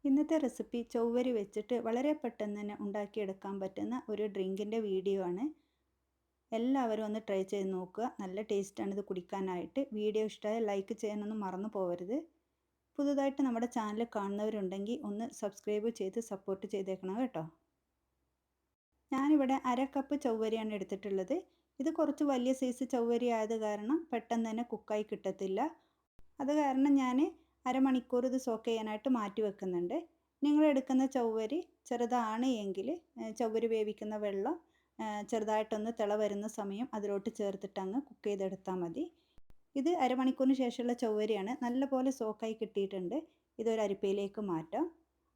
ഇന്നത്തെ റെസിപ്പി ചൊവ്വരി വെച്ചിട്ട് വളരെ പെട്ടെന്ന് തന്നെ ഉണ്ടാക്കിയെടുക്കാൻ പറ്റുന്ന ഒരു ഡ്രിങ്കിൻ്റെ വീഡിയോ ആണ്. എല്ലാവരും ഒന്ന് ട്രൈ ചെയ്ത് നോക്കുക. നല്ല ടേസ്റ്റാണ് ഇത് കുടിക്കാനായിട്ട്. വീഡിയോ ഇഷ്ടമായ ലൈക്ക് ചെയ്യാനൊന്നും മറന്നു പോകരുത്. പുതുതായിട്ട് നമ്മുടെ ചാനൽ കാണുന്നവരുണ്ടെങ്കിൽ ഒന്ന് സബ്സ്ക്രൈബ് ചെയ്ത് സപ്പോർട്ട് ചെയ്തേക്കണം കേട്ടോ. ഞാനിവിടെ അര കപ്പ് ചൊവ്വരിയാണ് എടുത്തിട്ടുള്ളത്. ഇത് കുറച്ച് വലിയ സൈസ് ചൊവ്വരി ആയത് കാരണം പെട്ടെന്ന് തന്നെ കുക്കായി കിട്ടത്തില്ല. അത് കാരണം ഞാൻ അരമണിക്കൂർ ഇത് സോക്ക് ചെയ്യാനായിട്ട് മാറ്റി വെക്കുന്നുണ്ട്. നിങ്ങൾ എടുക്കുന്ന ചൊവ്വരി ചെറുതാണ് എങ്കിൽ ചൊവ്വരി വേവിക്കുന്ന വെള്ളം ചെറുതായിട്ടൊന്ന് തിള വരുന്ന സമയം അതിലോട്ട് ചേർത്തിട്ട് അങ്ങ് കുക്ക് ചെയ്തെടുത്താൽ മതി. ഇത് അരമണിക്കൂറിന് ശേഷമുള്ള ചൊവ്വരിയാണ്. നല്ലപോലെ സോക്കായി കിട്ടിയിട്ടുണ്ട്. ഇതൊരു അരിപ്പയിലേക്ക് മാറ്റാം.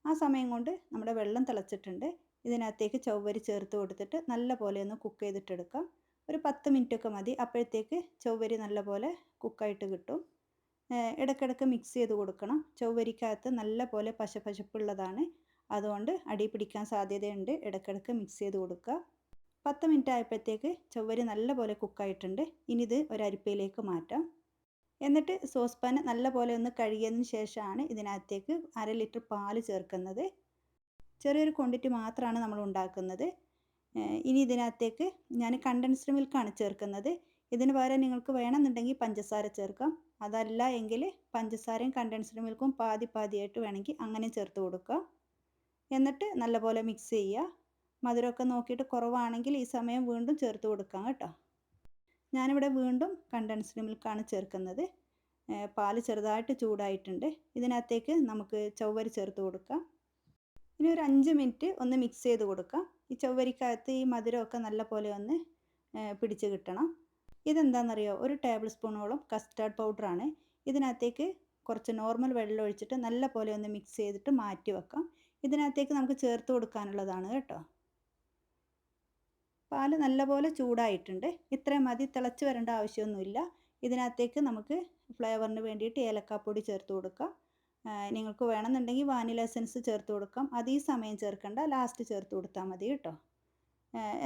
ആ സമയം കൊണ്ട് നമ്മുടെ വെള്ളം തിളച്ചിട്ടുണ്ട്. ഇതിനകത്തേക്ക് ചൊവ്വരി ചേർത്ത് കൊടുത്തിട്ട് നല്ലപോലെ ഒന്ന് കുക്ക് ചെയ്തിട്ടെടുക്കാം. ഒരു 10 മിനിറ്റൊക്കെ മതി. അപ്പോഴത്തേക്ക് ചൊവ്വരി നല്ലപോലെ കുക്കായിട്ട് കിട്ടും. ഇടയ്ക്കിടയ്ക്ക് മിക്സ് ചെയ്ത് കൊടുക്കണം. ചൊവ്വരിക്കകത്ത് നല്ല പോലെ പശപ്പശപ്പുള്ളതാണ്. അതുകൊണ്ട് അടി പിടിക്കാൻ സാധ്യതയുണ്ട്. ഇടയ്ക്കിടയ്ക്ക് മിക്സ് ചെയ്ത് കൊടുക്കുക. 10 മിനിറ്റ് ആയപ്പോഴത്തേക്ക് ചൊവ്വരി നല്ല പോലെ കുക്കായിട്ടുണ്ട്. ഇനി ഇത് ഒരു അരിപ്പയിലേക്ക് മാറ്റാം. എന്നിട്ട് സോസ് പാൻ നല്ല പോലെ ഒന്ന് കഴുകിയതിന് ശേഷമാണ് ഇതിനകത്തേക്ക് 1/2 ലിറ്റർ പാല് ചേർക്കുന്നത്. ചെറിയൊരു ക്വാണ്ടിറ്റി മാത്രമാണ് നമ്മൾ ഉണ്ടാക്കുന്നത്. ഇനി ഇതിനകത്തേക്ക് ഞാൻ കണ്ടൻസ്ഡ് മിൽക്കാണ് ചേർക്കുന്നത്. ഇതിന് പകരം നിങ്ങൾക്ക് വേണമെന്നുണ്ടെങ്കിൽ പഞ്ചസാര ചേർക്കാം. അതല്ല എങ്കിൽ പഞ്ചസാരയും കണ്ടൻസ്ഡ് മിൽക്കും പാതി പാതിയായിട്ട് വേണമെങ്കിൽ അങ്ങനെ ചേർത്ത് കൊടുക്കുക. എന്നിട്ട് നല്ലപോലെ മിക്സ് ചെയ്യുക. മധുരമൊക്കെ നോക്കിയിട്ട് കുറവാണെങ്കിൽ ഈ സമയം വീണ്ടും ചേർത്ത് കൊടുക്കാം കേട്ടോ. ഞാനിവിടെ വീണ്ടും കണ്ടൻസ്ഡ് മിൽക്കാണ് ചേർക്കുന്നത്. പാല് ചെറുതായിട്ട് ചൂടായിട്ടുണ്ട്. ഇതിനകത്തേക്ക് നമുക്ക് ചൊവ്വരി ചേർത്ത് കൊടുക്കാം. ഇനി ഒരു 5 മിനിറ്റ് ഒന്ന് മിക്സ് ചെയ്ത് കൊടുക്കാം. ഈ ചൊവ്വരിക്കകത്ത് ഈ മധുരമൊക്കെ നല്ല പോലെ ഒന്ന് പിടിച്ച് കിട്ടണം. ഇതെന്താണെന്നറിയോ? ഒരു ടേബിൾ സ്പൂണോളം കസ്റ്റാർഡ് പൗഡറാണ്. ഇതിനകത്തേക്ക് കുറച്ച് നോർമൽ വെള്ളം ഒഴിച്ചിട്ട് നല്ല പോലെ ഒന്ന് മിക്സ് ചെയ്തിട്ട് മാറ്റി വെക്കാം. ഇതിനകത്തേക്ക് നമുക്ക് ചേർത്ത് കൊടുക്കാനുള്ളതാണ് കേട്ടോ. പാല് നല്ലപോലെ ചൂടായിട്ടുണ്ട്. ഇത്രയും മതി, തിളച്ച് വരേണ്ട ആവശ്യമൊന്നുമില്ല. ഇതിനകത്തേക്ക് നമുക്ക് ഫ്ലേവറിന് വേണ്ടിയിട്ട് ഏലക്കാപ്പൊടി ചേർത്ത് കൊടുക്കാം. നിങ്ങൾക്ക് വേണമെന്നുണ്ടെങ്കിൽ വാനില എസൻസ് ചേർത്ത് കൊടുക്കാം. അത് ഈ സമയം ചേർക്കണ്ട, ലാസ്റ്റ് ചേർത്ത് കൊടുത്താൽ മതി കേട്ടോ.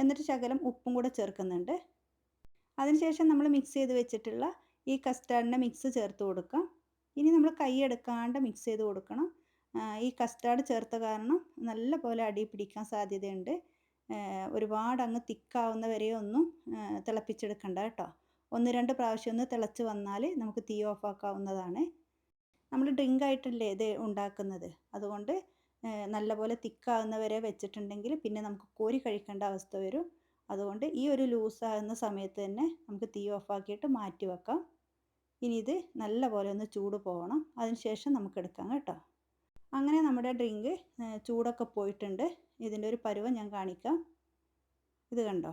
എന്നിട്ട് ശകലം ഉപ്പും കൂടെ ചേർക്കുന്നുണ്ട്. അതിനുശേഷം നമ്മൾ മിക്സ് ചെയ്ത് വെച്ചിട്ടുള്ള ഈ കസ്റ്റാർഡിൻ്റെ മിക്സ് ചേർത്ത് കൊടുക്കാം. ഇനി നമ്മൾ കൈയെടുക്കാണ്ട് മിക്സ് ചെയ്ത് കൊടുക്കണം. ഈ കസ്റ്റാർഡ് ചേർത്ത കാരണം നല്ല പോലെ അടി പിടിക്കാൻ സാധ്യതയുണ്ട്. ഒരുപാട് അങ്ങ് തിക്കാവുന്ന വരെയൊന്നും തിളപ്പിച്ചെടുക്കണ്ട കേട്ടോ. 1-2 പ്രാവശ്യം ഒന്ന് തിളച്ച് വന്നാൽ നമുക്ക് തീ ഓഫാക്കാവുന്നതാണ്. നമ്മൾ ഡ്രിങ്ക് ആയിട്ടല്ലേ ഇത് ഉണ്ടാക്കുന്നത്. അതുകൊണ്ട് നല്ലപോലെ തിക്കാവുന്ന വരെ വെച്ചിട്ടുണ്ടെങ്കിൽ പിന്നെ നമുക്ക് കോരി കഴിക്കേണ്ട അവസ്ഥ വരും. അതുകൊണ്ട് ഈ ഒരു ലൂസാകുന്ന സമയത്ത് തന്നെ നമുക്ക് തീ ഓഫാക്കിയിട്ട് മാറ്റി വെക്കാം. ഇനി ഇത് നല്ലപോലെ ഒന്ന് ചൂട് പോകണം. അതിനുശേഷം നമുക്ക് എടുക്കാം കേട്ടോ. അങ്ങനെ നമ്മുടെ ഡ്രിങ്ക് ചൂടൊക്കെ പോയിട്ടുണ്ട്. ഇതിൻ്റെ ഒരു പരുവം ഞാൻ കാണിക്കാം. ഇത് കണ്ടോ?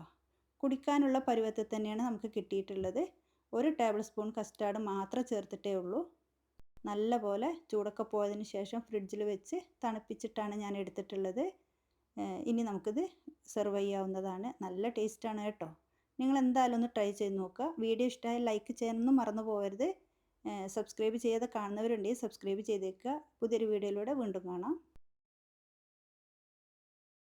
കുടിക്കാനുള്ള പരുവത്തിൽ തന്നെയാണ് നമുക്ക് കിട്ടിയിട്ടുള്ളത്. 1 ടേബിൾ സ്പൂൺ കസ്റ്റാർഡ് മാത്രം ചേർത്തിട്ടേ ഉള്ളൂ. നല്ല പോലെ ചൂടൊക്കെ പോയതിന് ശേഷം ഫ്രിഡ്ജിൽ വെച്ച് തണുപ്പിച്ചിട്ടാണ് ഞാൻ എടുത്തിട്ടുള്ളത്. ഇനി നമുക്കിത് സെർവ് ചെയ്യാവുന്നതാണ്. നല്ല ടേസ്റ്റാണ് കേട്ടോ. നിങ്ങൾ എന്തായാലും ഒന്ന് ട്രൈ ചെയ്ത് നോക്കുക. വീഡിയോ ഇഷ്ടമായി ലൈക്ക് ചെയ്യാനൊന്നും മറന്നു പോകരുത്. സബ്സ്ക്രൈബ് ചെയ്യാതെ കാണുന്നവരുണ്ടെങ്കിൽ സബ്സ്ക്രൈബ് ചെയ്തേക്കുക. പുതിയൊരു വീഡിയോയിലൂടെ വീണ്ടും കാണാം.